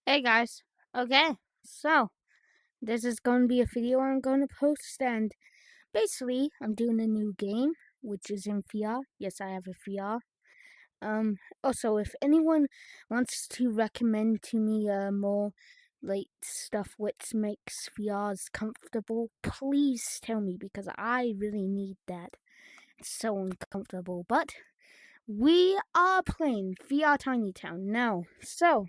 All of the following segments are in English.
Hey guys. Okay, so this is going to be a video I'm going to post, and basically, I'm doing a new game which is in VR. Yes, I have a VR. Also, if anyone wants to recommend to me more like stuff which makes VRs comfortable, please tell me because I really need that. It's so uncomfortable. But we are playing VR Tiny Town now, so.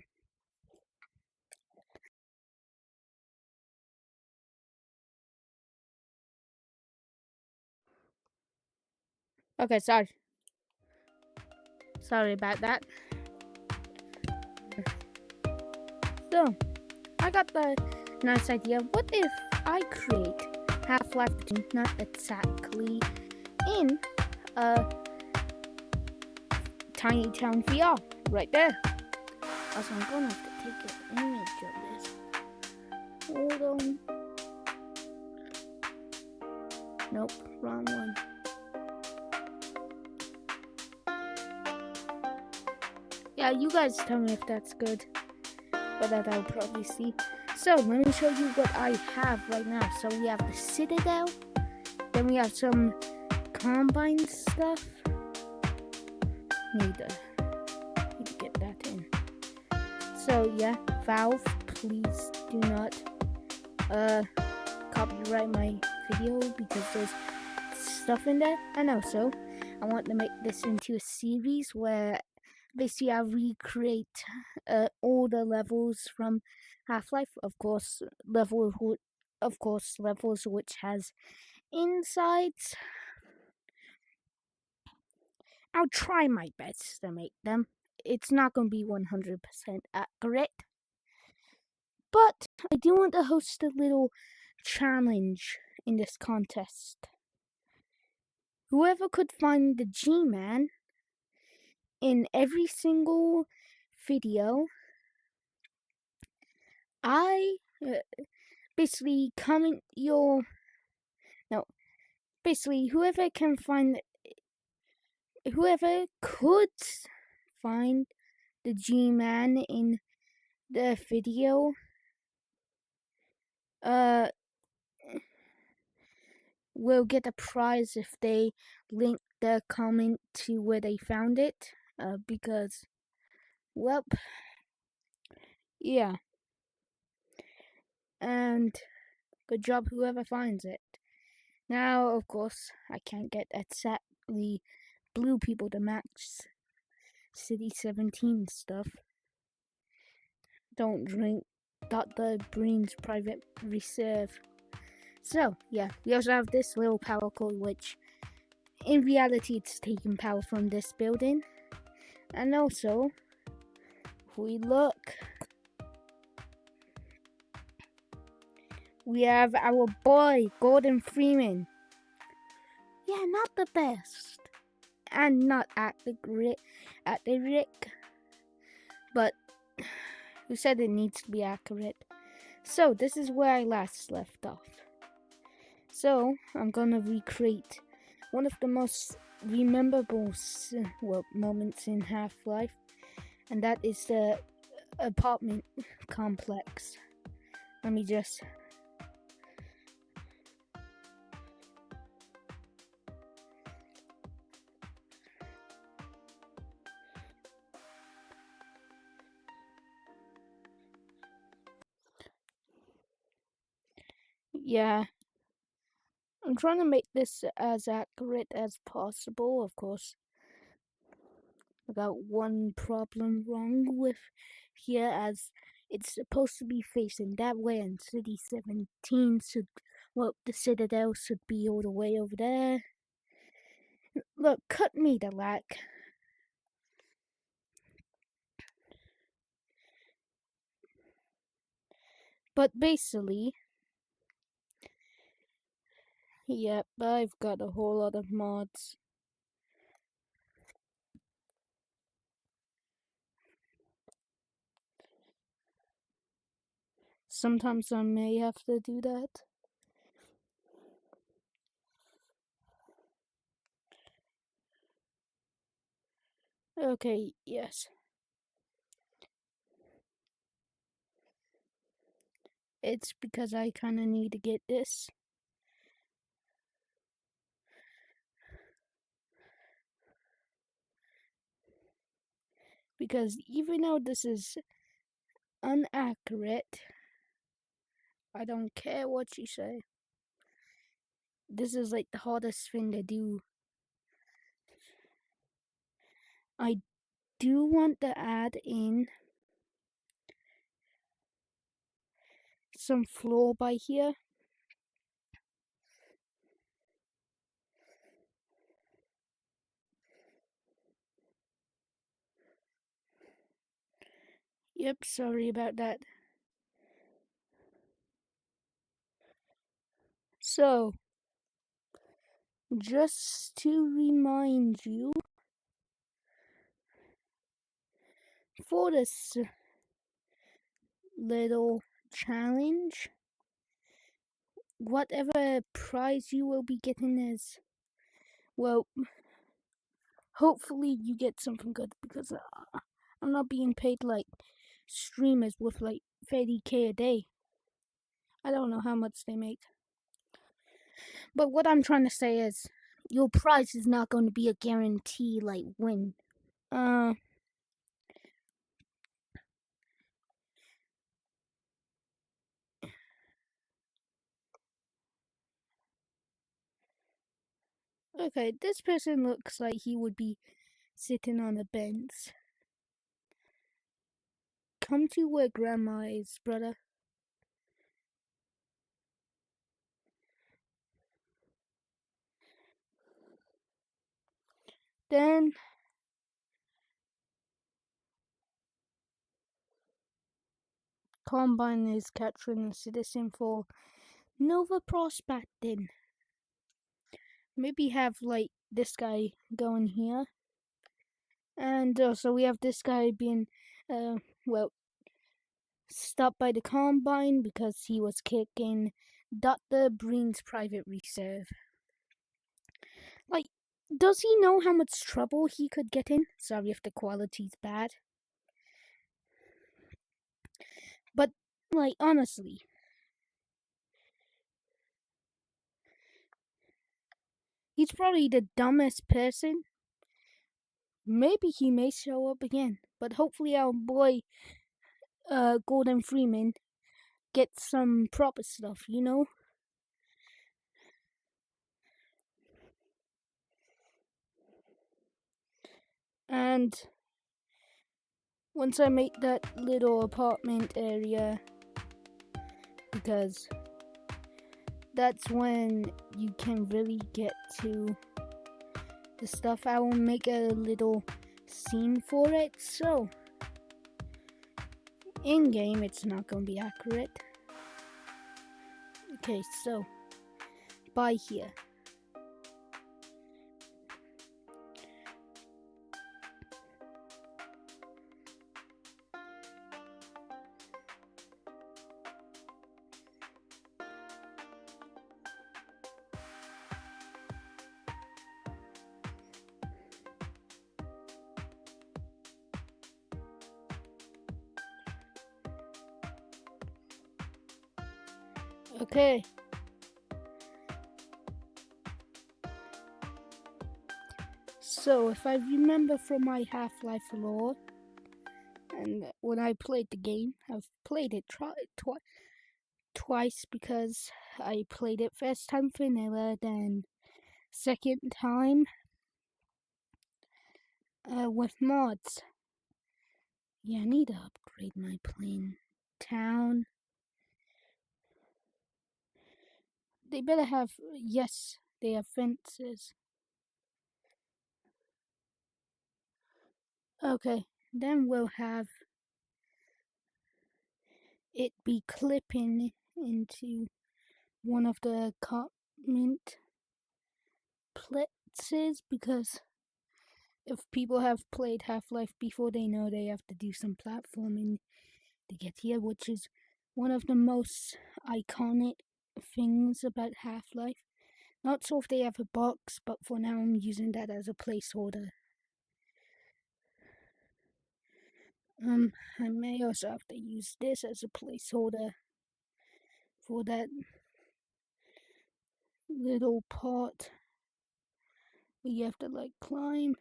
Okay, sorry about that. So, I got the nice idea. What if I create Half-Life 2, not exactly in a Tiny Town VR, right there. Also, I'm gonna have to take an image of this. Hold on. Nope, wrong one. Yeah, you guys tell me if that's good, but that I'll probably see. So, let me show you what I have right now. So, we have the Citadel, then we have some Combine stuff. Need to get that in. So yeah, Valve, please do not copyright my video because there's stuff in there. And also, I want to make this into a series where basically I recreate all the levels from Half-Life. Of course, levels which has insides. I'll try my best to make them. It's not going to be 100% accurate. But I do want to host a little challenge in this contest. Whoever could find the G-Man in every single video, I basically comment your no, basically whoever could find the G-Man in the video, will get a prize if they link their comment to where they found it. Because, well, yeah. And good job, whoever finds it. Now, of course, I can't get exactly blue people to match City 17 stuff. Don't drink Dr. Breen's private reserve. So, yeah, we also have this little power cord, which in reality it's taking power from this building. And also, if we look, we have our boy, Gordon Freeman. Yeah, not the best. And not at the Rick. But who said it needs to be accurate? So, this is where I last left off. So, I'm gonna recreate one of the most rememberable moments in Half-Life, and that is the apartment complex. Let me just... Yeah. I'm trying to make this as accurate as possible, of course. I got one problem wrong with here, as it's supposed to be facing that way, and City 17 should, well, the Citadel should be all the way over there. Look, cut me the lack. But basically, yep, I've got a whole lot of mods. Sometimes I may have to do that. Okay, yes. It's because I kind of need to get this. Because even though this is inaccurate, I don't care what you say. This is like the hardest thing to do. I do want to add in some floor by here. Yep, sorry about that. So, just to remind you, for this little challenge, whatever prize you will be getting is, well, hopefully you get something good, because I'm not being paid like streamers with like 30k a day. I don't know how much they make. But what I'm trying to say is, your prize is not going to be a guarantee like win. Okay, this person looks like he would be sitting on a bench. Come to where grandma is, brother. Then Combine is capturing a citizen for Nova Prospecting. Maybe have like this guy going here. And so we have this guy being, well, stopped by the Combine because he was kicking Dr. Breen's private reserve. Like, does he know how much trouble he could get in? Sorry if the quality's bad. But, like, honestly, he's probably the dumbest person. Maybe he may show up again, but hopefully our boy, Gordon Freeman, gets some proper stuff, you know? And once I make that little apartment area, because that's when you can really get to the stuff, I will make a little scene for it. So in game it's not gonna be accurate. Okay, so by here. Okay. So, if I remember from my Half-Life lore, and when I played the game, I've played it twice because I played it first time vanilla, then second time with mods. Yeah, I need to upgrade my plane. Town. They better have, yes, they have fences. Okay, then we'll have it be clipping into one of the comment places, because if people have played Half-Life before, they know they have to do some platforming to get here, which is one of the most iconic things about Half-Life. Not so if they have a box, but for now I'm using that as a placeholder. I may also have to use this as a placeholder. for that little part. We have to like climb.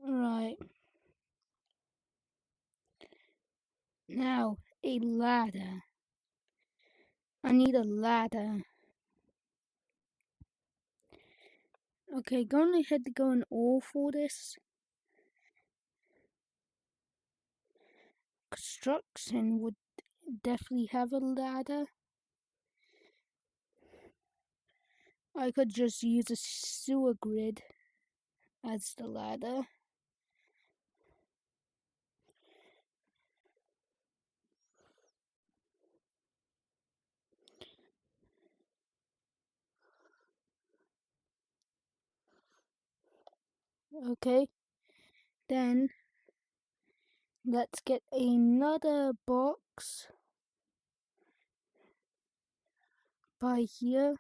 Right. Now, a ladder. I need a ladder. Okay, gonna ahead to go in all for this. Construction would definitely have a ladder. I could just use a sewer grid as the ladder. Okay, then let's get another box by here.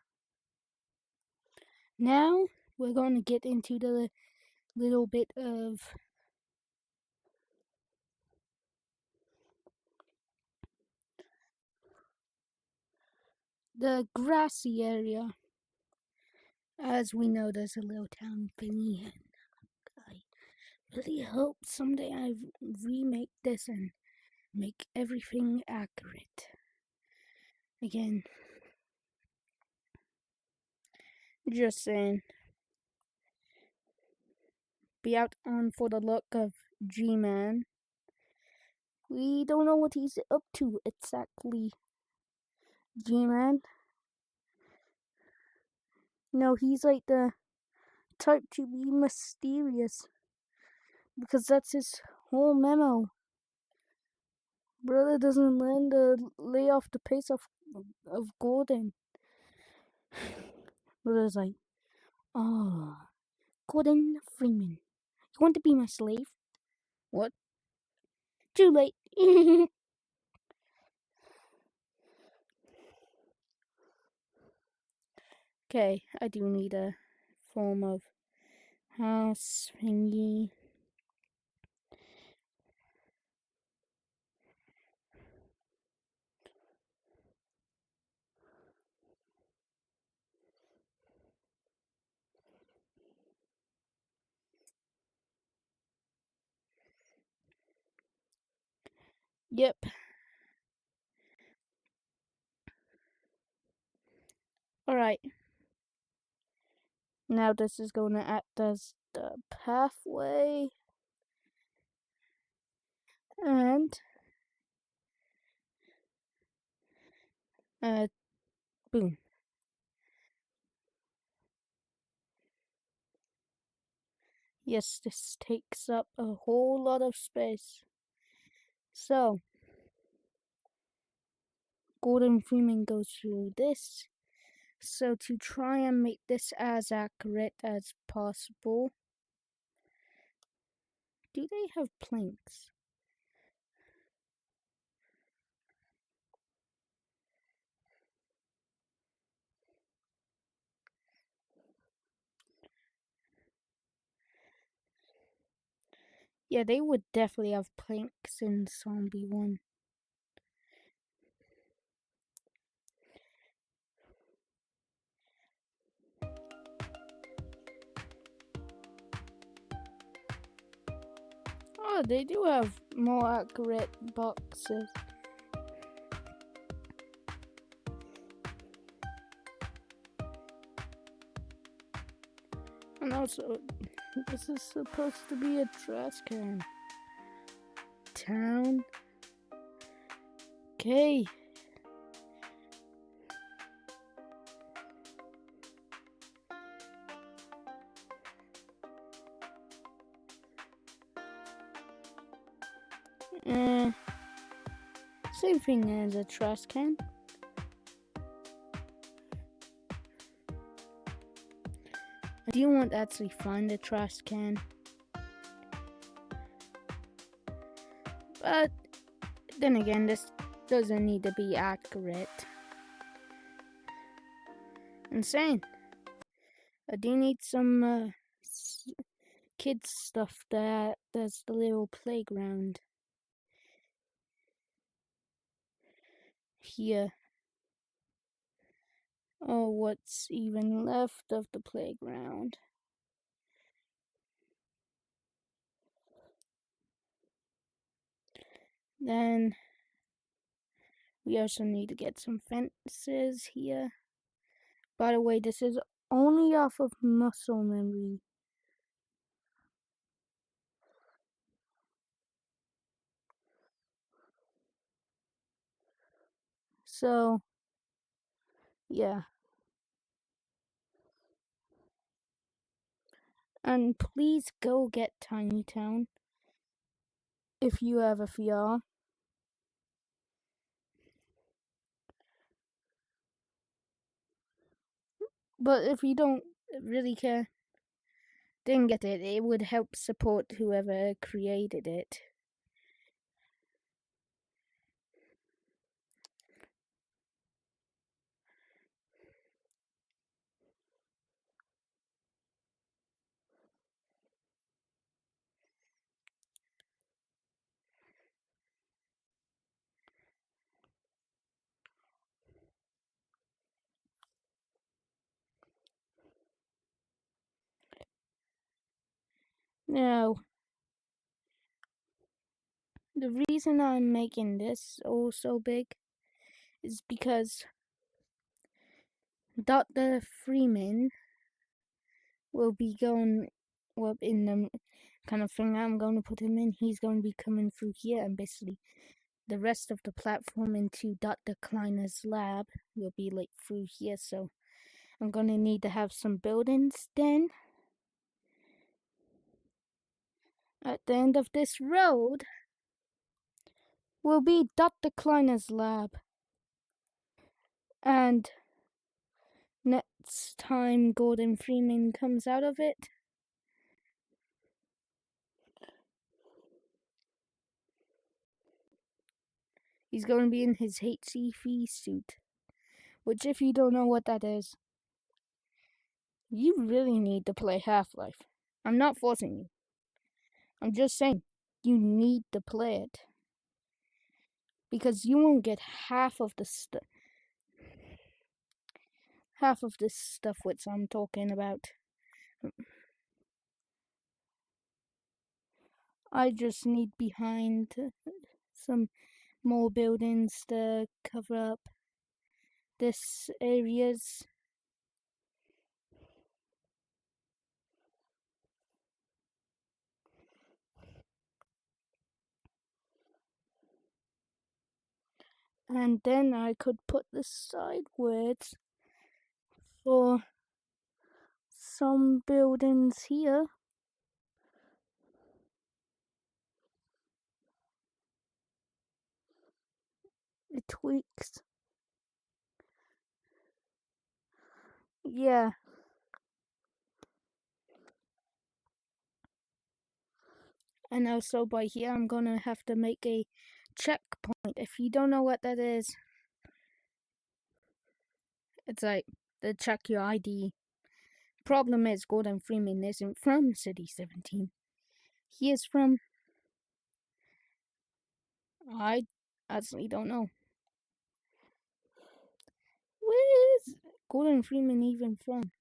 Now we're going to get into the little bit of the grassy area. As we know, there's a little town thingy, and I really hope someday I remake this and make everything accurate again. Just saying. Be out on for the look of G-Man. We don't know what he's up to exactly. G-Man. No, he's like the type to be mysterious. Because that's his whole memo. Brother doesn't learn to lay off the pace of Gordon. Brother's like, oh, Gordon Freeman. You want to be my slave? What? Too late. Okay, I do need a form of house thingy. Yep. Alright. Now this is going to act as the pathway. And boom. Yes, this takes up a whole lot of space. So, Gordon Freeman goes through this. So to try and make this as accurate as possible, do they have planks? Yeah, they would definitely have planks in Zombie 1. Oh, they do have more accurate boxes. And also, this is supposed to be a trash can. Town. Okay. Same thing as a trash can. I do want to actually find a trash can. But then again, this doesn't need to be accurate. Insane. I do need some kids stuff there. There's the little playground here. Oh, what's even left of the playground? Then we also need to get some fences here. By the way, this is only off of muscle memory. So, yeah. And please go get Tiny Town if you have a VR. But if you don't really care, then get it. It would help support whoever created it. Now, the reason I'm making this all so big is because Dr. Freeman will be going, well, in the kind of thing I'm going to put him in, he's going to be coming through here, and basically the rest of the platform into Dr. Kleiner's lab will be like through here, so I'm going to need to have some buildings then. At the end of this road will be Dr. Kleiner's lab. And next time Gordon Freeman comes out of it, he's going to be in his HCV suit. Which, if you don't know what that is, you really need to play Half-Life. I'm not forcing you. I'm just saying, you need to play it. Because you won't get half of the this stuff which I'm talking about. I just need behind some more buildings to cover up this areas. And then I could put this sideways for some buildings here. It tweaks. Yeah. And also by here I'm gonna have to make a checkpoint. If you don't know what that is, it's like to check your ID. Problem is Gordon Freeman isn't from City 17. He is from, I actually don't know. Where is Gordon Freeman even from?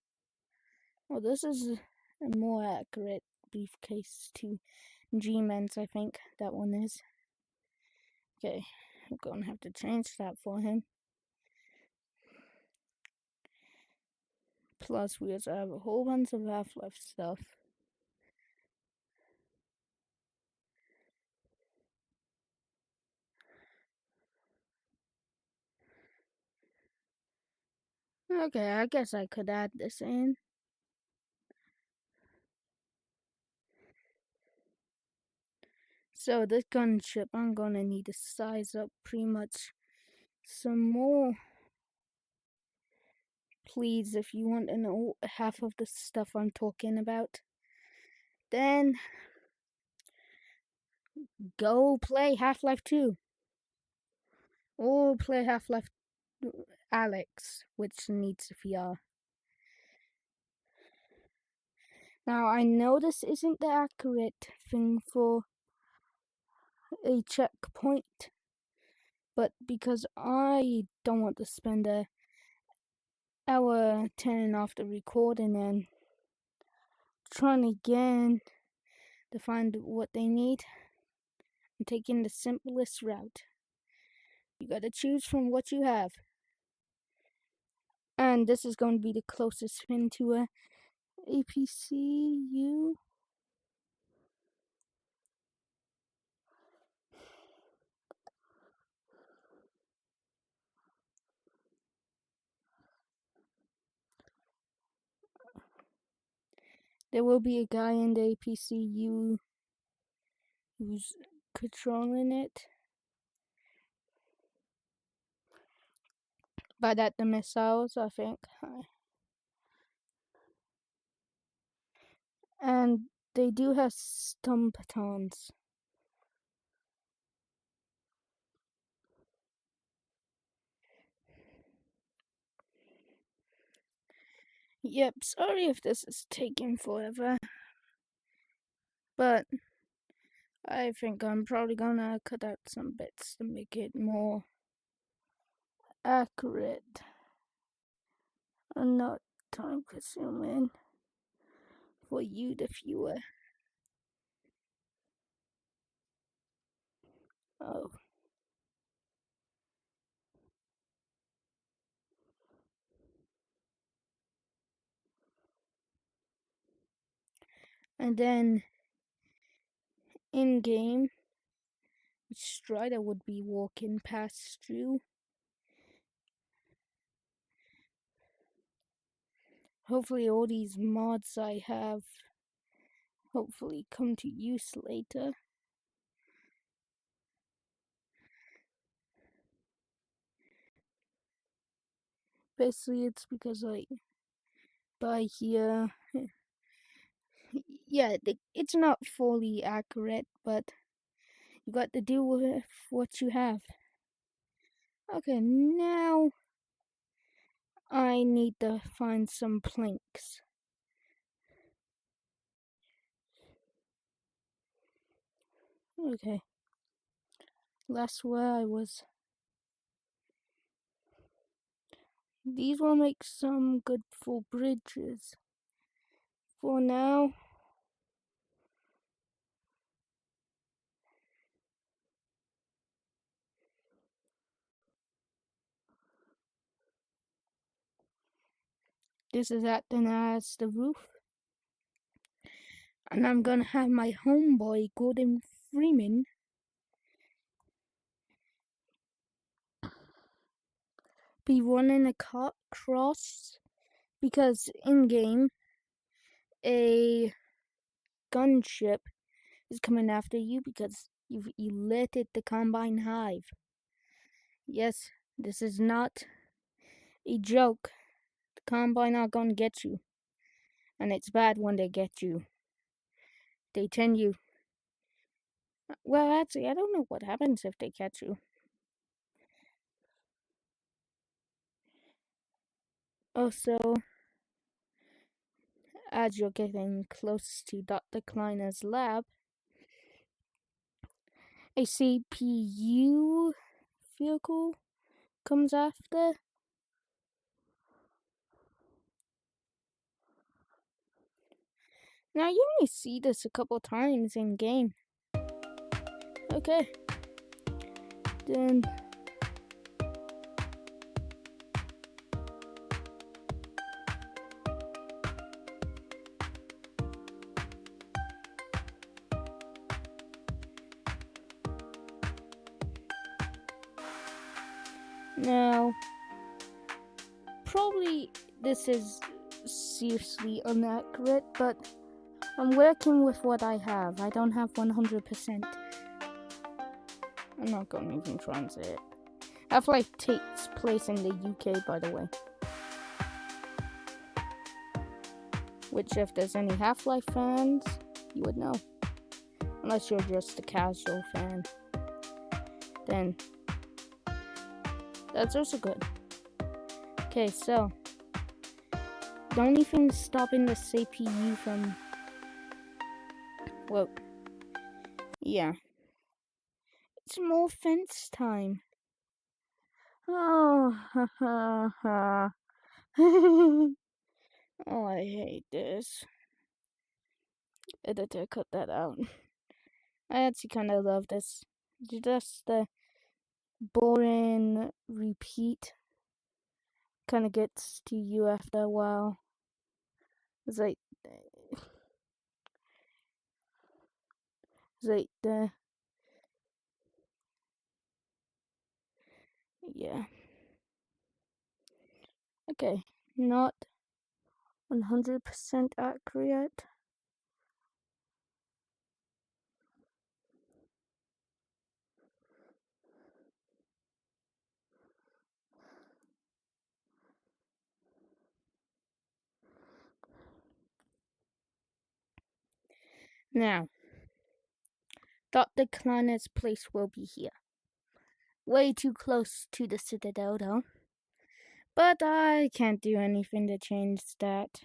Well, this is a more accurate briefcase to G-Men's, I think that one is. Okay, I'm gonna have to change that for him. Plus, we also have a whole bunch of Half-Life stuff. Okay, I guess I could add this in. So this gunship, I'm gonna need to size up pretty much some more. Please, if you want to know half of the stuff I'm talking about, then go play Half-Life 2. Or play Half-Life Alex, which needs VR. Now, I know this isn't the accurate thing for a checkpoint, but because I don't want to spend a hour turning off the recording and trying again to find what they need, I'm taking the simplest route. You gotta choose from what you have. And this is going to be the closest thing to a APCU. There will be a guy in the APCU who's controlling it. By that, the missiles, I think. And they do have stun batons. Yep, sorry if this is taking forever. But I think I'm probably gonna cut out some bits to make it more accurate and not time consuming for you, the viewer. Oh. And then in game, Strider would be walking past you. Hopefully all these mods I have hopefully come to use later. Basically it's because like by here, yeah, it's not fully accurate, but you got to deal with what you have. Okay, now I need to find some planks. Okay, that's where I was. These will make some good full bridges. For now, this is acting as the roof. And I'm gonna have my homeboy, Gordon Freeman, be running across because in game, a gunship is coming after you because you've alerted the Combine Hive. Yes, this is not a joke. The Combine are gonna get you. And it's bad when they get you. They tend you. Well, actually, I don't know what happens if they catch you. Also, as you're getting close to Dr. Kleiner's lab, a CPU vehicle comes after. Now, you only see this a couple times in game. Okay. Then now, probably this is seriously inaccurate, but I'm working with what I have. I don't have 100%. I'm not gonna even try and say it. Half-Life takes place in the UK, by the way. Which, if there's any Half-Life fans, you would know. Unless you're just a casual fan. Then, that's also good. Okay, so the only thing stopping the CPU from Well, yeah. It's more fence time. Oh, ha ha ha. Oh, I hate this. Editor, cut that out. I actually kind of love this. Just the boring repeat kind of gets to you after a while. It's like the yeah. Okay, not 100% accurate. Now, Dr. Kleiner's place will be here. Way too close to the Citadel, though. But I can't do anything to change that.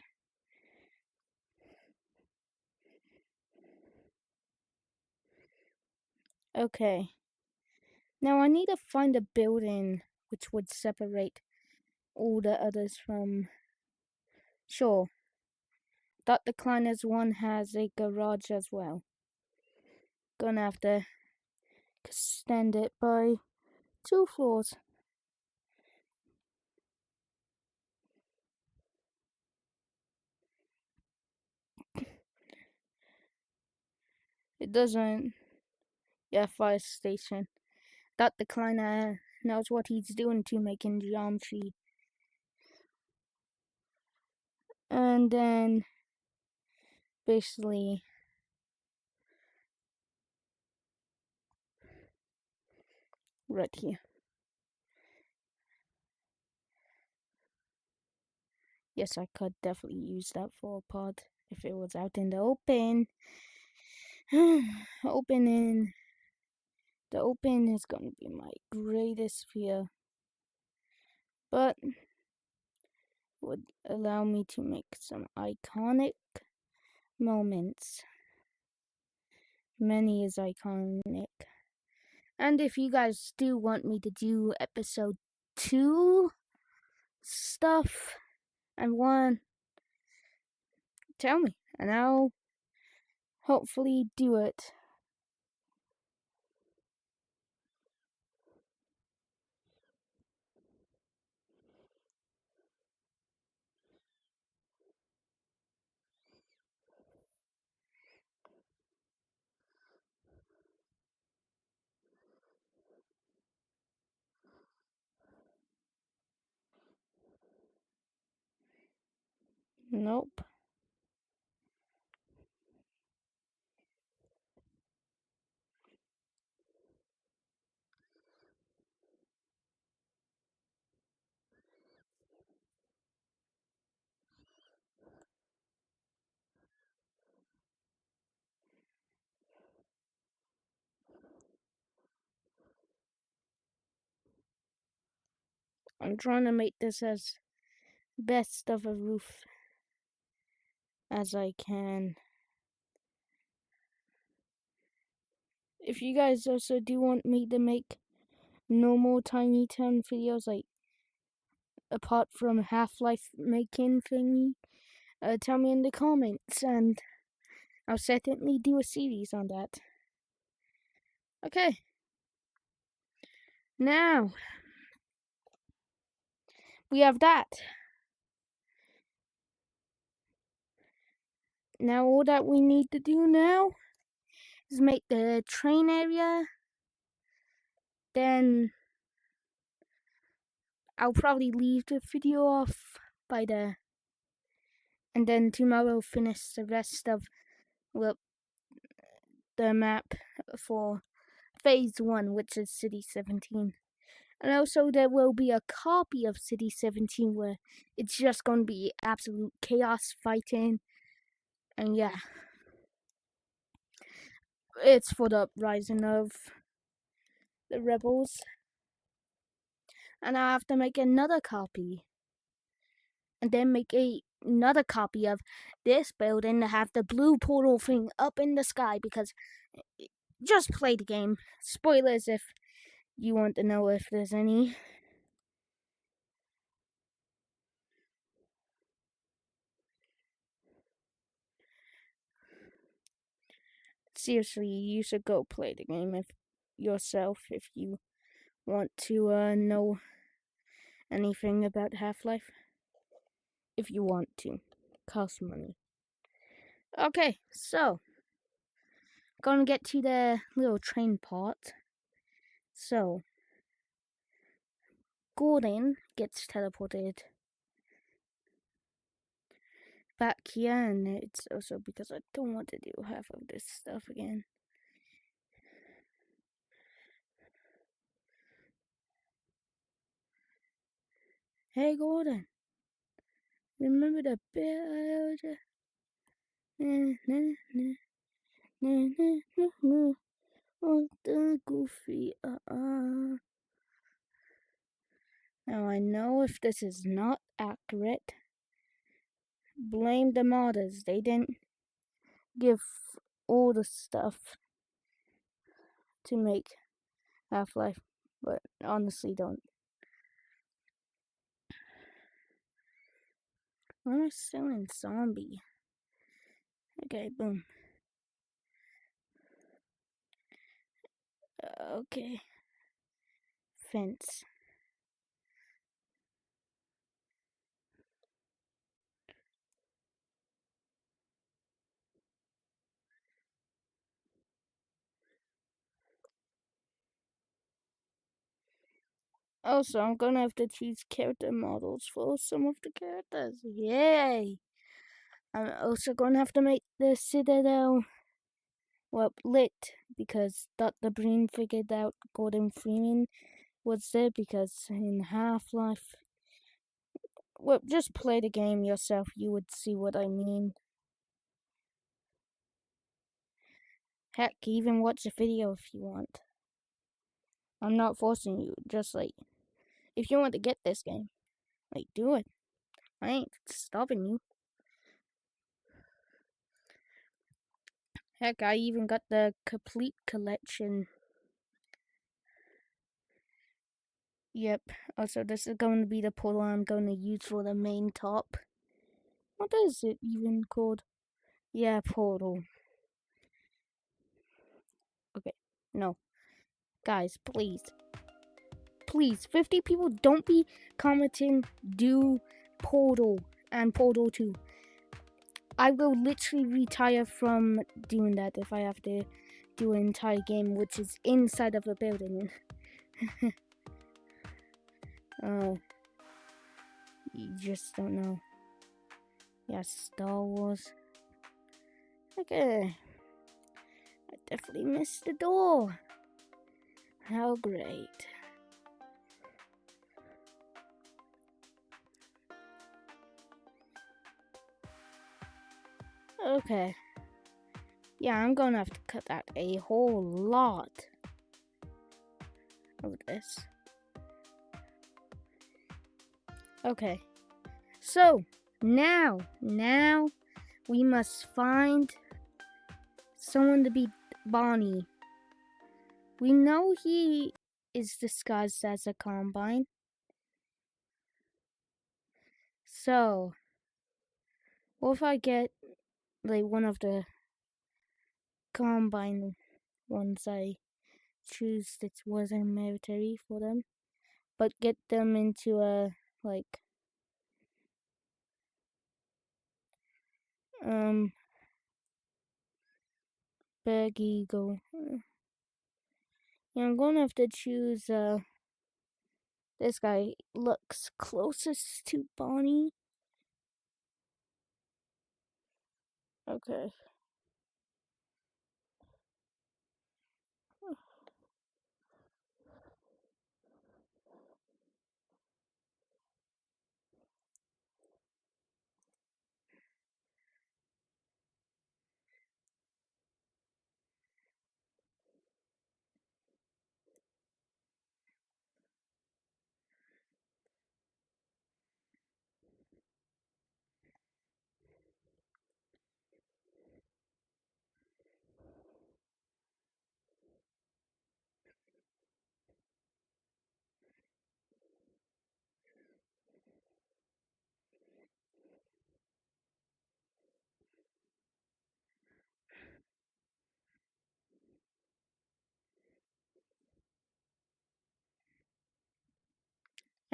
Okay. Now I need to find a building which would separate all the others from. Sure. Dr. Kleiner's one has a garage as well. Gonna have to extend it by 2 floors. It doesn't. Yeah, fire station. Dr. Kleiner knows what he's doing to making geometry. And then basically right here. Yes, I could definitely use that for a pod if it was out in the open. Opening the open is gonna be my greatest fear, but would allow me to make some iconic moments. Many is iconic. And if you guys still want me to do episode 2 stuff and 1, tell me and I'll hopefully do it. Nope. I'm trying to make this as best of a roof as I can. If you guys also do want me to make normal Tiny Town videos, like apart from Half-Life making thingy, tell me in the comments and I'll certainly do a series on that. Okay. Now, we have that. Now all that we need to do now is make the train area. Then I'll probably leave the video off by the, and then tomorrow finish the rest of the map for phase 1, which is City 17. And also there will be a copy of City 17 where it's just going to be absolute chaos fighting. And yeah, it's for the uprising of the rebels. And I have to make another copy. And then make a another copy of this building to have the blue portal thing up in the sky because just play the game. Spoilers if you want to know if there's any. Seriously, you should go play the game yourself if you want to know anything about Half-Life. If you want to. Costs money. Okay, so gonna get to the little train part. So Gordon gets teleported back here, and it's also because I don't want to do half of this stuff again. Hey Gordon, remember the bit? Oh, the goofy. Now I know if this is not accurate, blame the modders. They didn't give all the stuff to make Half-Life, but honestly don't. Why am I still in zombie? Okay, boom. Okay. Fence. Also, I'm gonna have to choose character models for some of the characters. Yay! I'm also gonna have to make the Citadel lit because Dr. Breen figured out Gordon Freeman was there because in Half-Life. Well, just play the game yourself, you would see what I mean. Heck, even watch a video if you want. I'm not forcing you, just like, if you want to get this game, like, do it. I ain't stopping you. Heck, I even got the complete collection. Yep, also this is going to be the portal I'm going to use for the main top. What is it even called? Yeah, portal. Okay, no. Guys, please. Please, 50 people, don't be commenting, do Portal and Portal 2. I will literally retire from doing that if I have to do an entire game which is inside of a building. You just don't know. Yeah, Star Wars. Okay. I definitely missed the door. How great. Okay. Yeah, I'm gonna have to cut out a whole lot of this. Okay. So, now we must find someone to be Bonnie. We know he is disguised as a Combine. So, what if I get like one of the Combine ones I choose that wasn't military for them, but get them into a like Big Eagle. Yeah, I'm gonna have to choose this guy looks closest to Bonnie. Okay.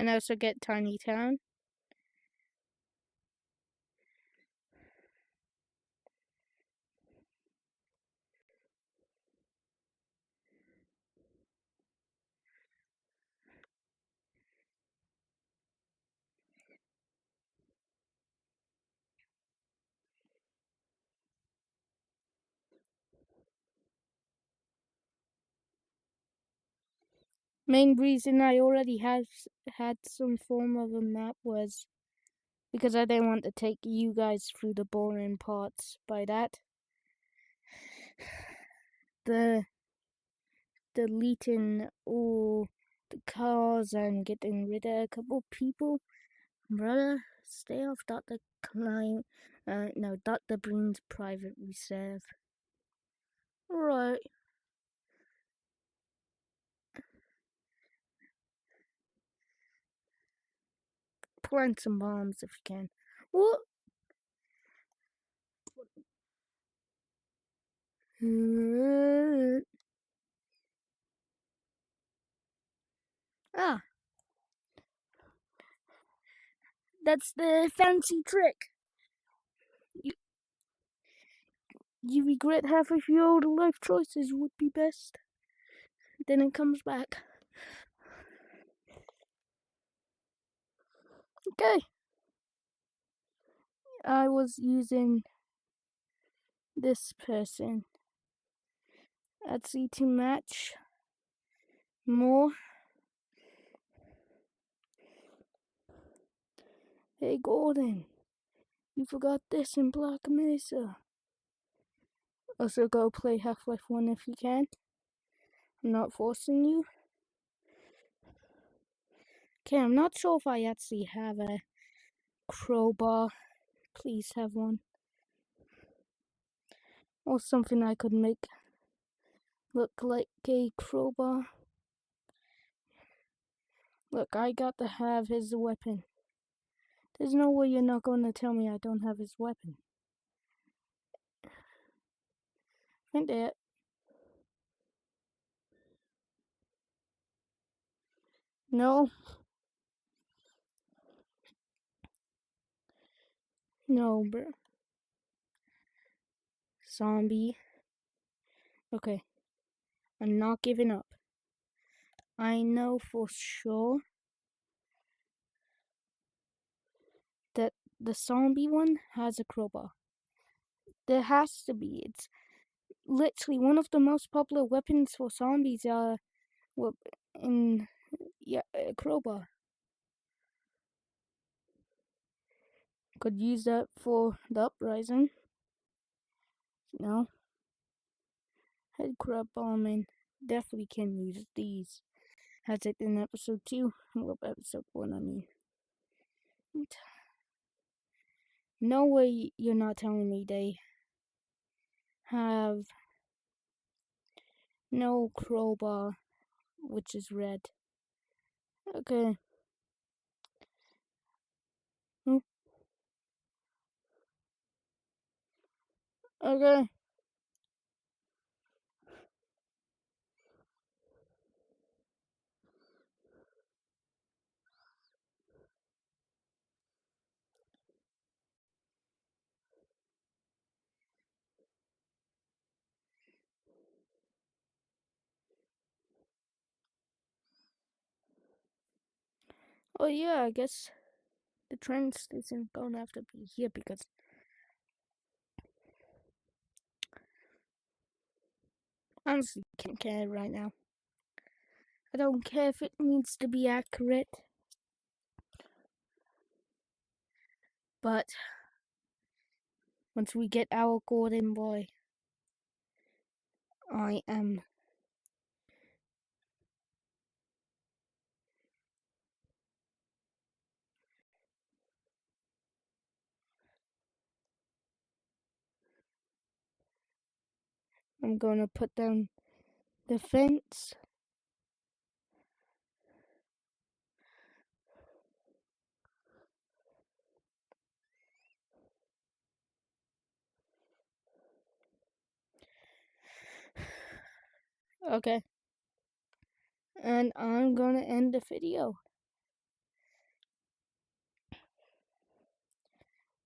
and also get Tiny Town. Main reason I already had some form of a map was because I didn't want to take you guys through the boring parts. By that, the deleting all the cars and getting rid of a couple people. Brother, stay off Dr. Klein. No, Dr. Breen's private reserve. Right. Plant some bombs if you can. What? Ah, that's the fancy trick. You regret half of your old life choices would be best. Then it comes back. Okay. I was using this person. Let's see to match more. Hey Gordon, you forgot this in Black Mesa. Also go play Half-Life 1 if you can. I'm not forcing you. Okay, I'm not sure if I actually have a crowbar. Please have one. Or something I could make look like a crowbar. Look, I got to have his weapon. There's no way you're not going to tell me I don't have his weapon. Ain't that? No. No, bro. Zombie. Okay. I'm not giving up. I know for sure that the zombie one has a crowbar. There has to be. It's literally one of the most popular weapons for zombies. A crowbar. Could use that for the uprising. No. Head crab bombing. Definitely can use these. Has it in episode 2? Well, episode 1, I mean. No way you're not telling me they have no crowbar, which is red. Okay. Okay. Oh yeah, I guess the train station gonna have to be here because honestly can't care right now. I don't care if it needs to be accurate. But once we get our Gordon boy, I'm gonna put down the fence. Okay. And I'm gonna end the video.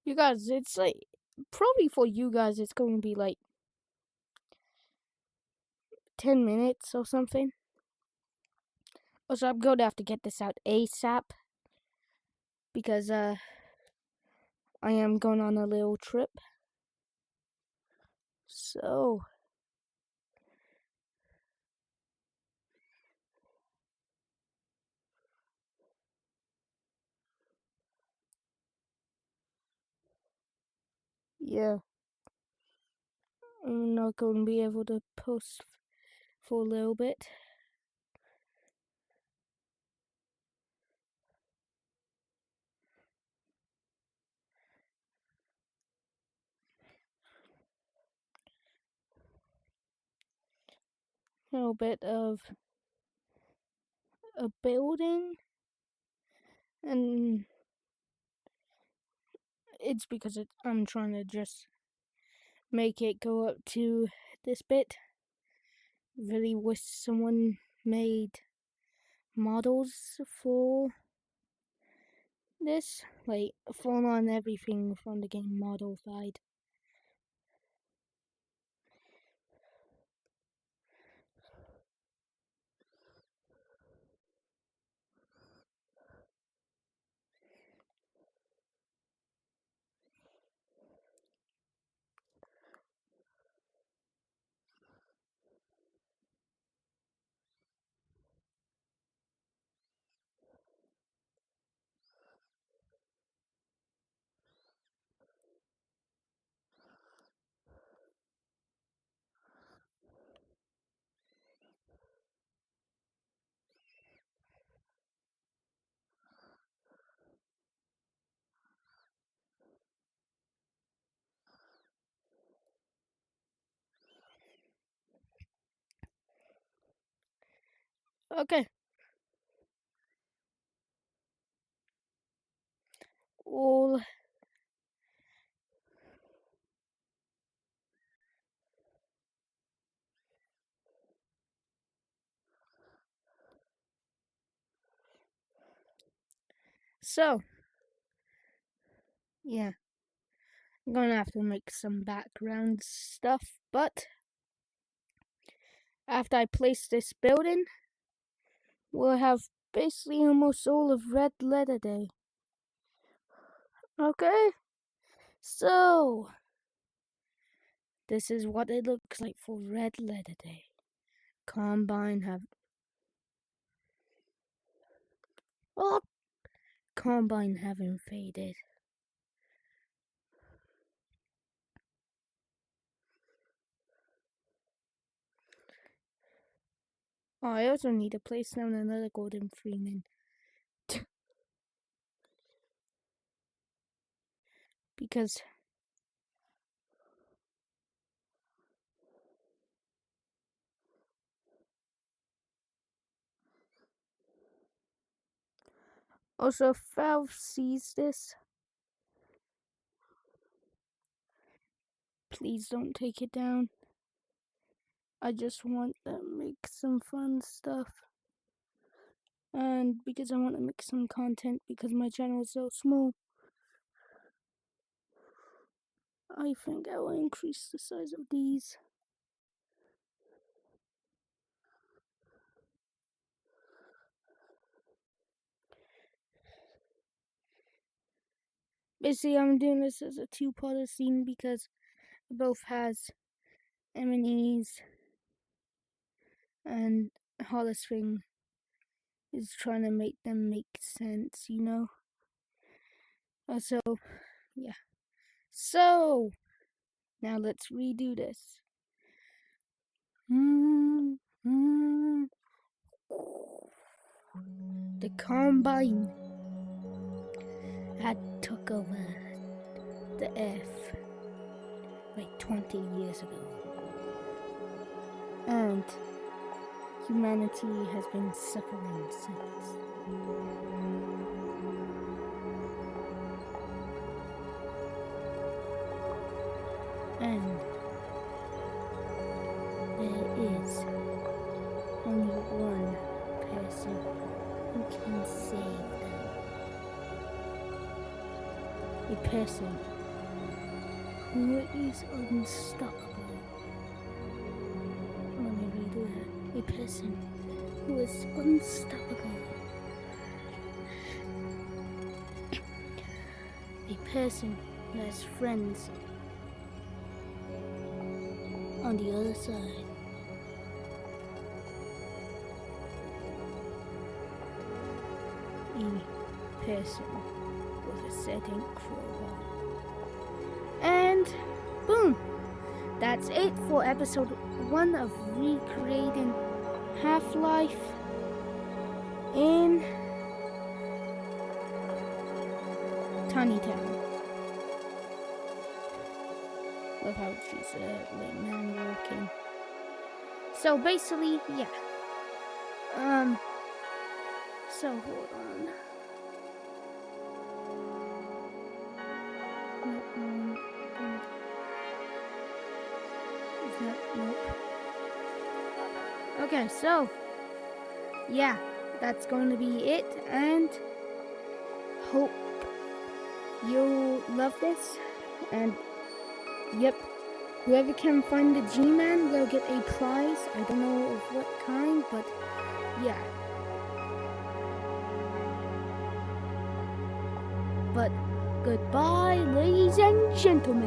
You guys, it's like probably for you guys, it's going to be like 10 minutes or something. Also, I'm going to have to get this out ASAP because I am going on a little trip. So, yeah, I'm not going to be able to post for a little bit. A little bit of a building, and it's because I'm trying to just make it go up to this bit. Really wish someone made models for this, like full on everything from the game modified. Okay. All so yeah, I'm gonna have to make some background stuff, but after I place this building, we'll have basically almost all of Red Letter Day. Okay? So, this is what it looks like for Red Letter Day. Combine have... Oh! Combine haven't faded. Oh, I also need to place down another Golden Freeman. Because... Also, if Valve sees this, please don't take it down. I just want to make some fun stuff. And because I want to make some content because my channel is so small, I think I will increase the size of these. Basically, I'm doing this as a two-parter scene because it both has M&Es and Hollis thing is trying to make them make sense, you know? So, yeah. So, now let's redo this. The Combine had took over the Earth like 20 years ago. And humanity has been suffering since. And there is only one person who can save them. A person who is unstoppable. Let me redo that. A person who is unstoppable. A person who has friends on the other side. A person with a setting crowbar. And boom! That's it for episode 1 of recreating Half-Life in Tiny Town. Love how she's a late man walking. So basically, yeah. So hold on. Is that nope? Okay, so yeah, that's going to be it, and hope you love this. And yep, whoever can find the G-Man will get a prize. I don't know of what kind, but yeah. But goodbye, ladies and gentlemen.